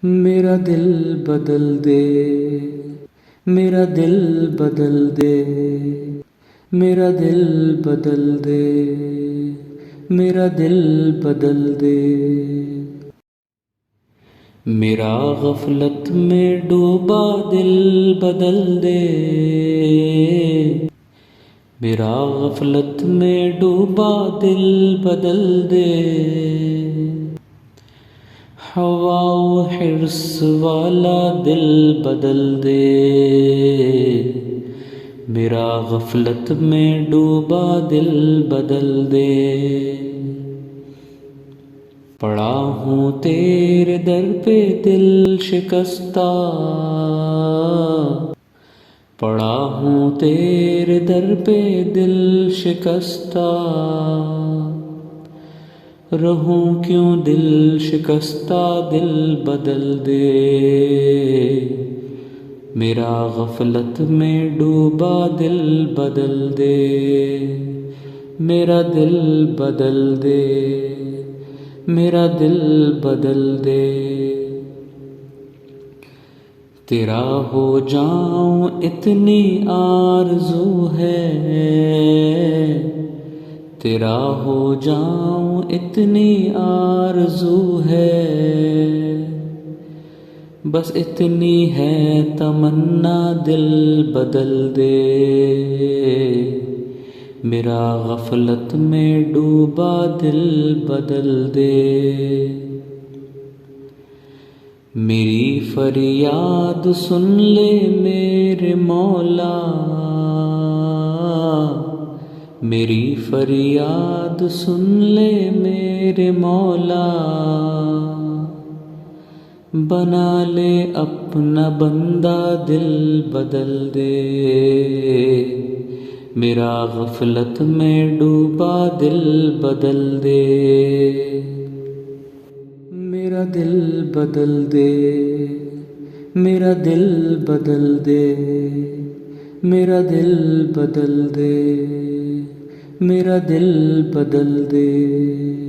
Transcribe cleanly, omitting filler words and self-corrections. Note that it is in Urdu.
میرا دل بدل دے، میرا دل بدل دے، میرا دل بدل دے، میرا دل بدل دے۔ میرا غفلت میں ڈوبا دل بدل دے، میرا غفلت میں ڈوبا دل بدل دے۔ ہوا و حرص والا دل بدل دے، میرا غفلت میں ڈوبا دل بدل دے۔ پڑا ہوں تیرے در پہ دل شکستہ، پڑا ہوں تیرے در پہ دل شکستہ۔ رہوں کیوں دل شکستہ، دل بدل دے، میرا غفلت میں ڈوبا دل بدل دے، میرا دل بدل دے، میرا دل بدل دے۔ تیرا ہو جاؤں اتنی آرزو ہے، تیرا ہو جاؤں اتنی آرزو ہے۔ بس اتنی ہے تمنا، دل بدل دے، میرا غفلت میں ڈوبا دل بدل دے۔ میری فریاد سن لے میرے مولا، میری فریاد سن لے میرے مولا۔ بنا لے اپنا بندہ، دل بدل دے، میرا غفلت میں ڈوبا دل بدل دے، میرا دل بدل دے، میرا دل بدل دے، میرا دل بدل دے، میرا دل بدل دے۔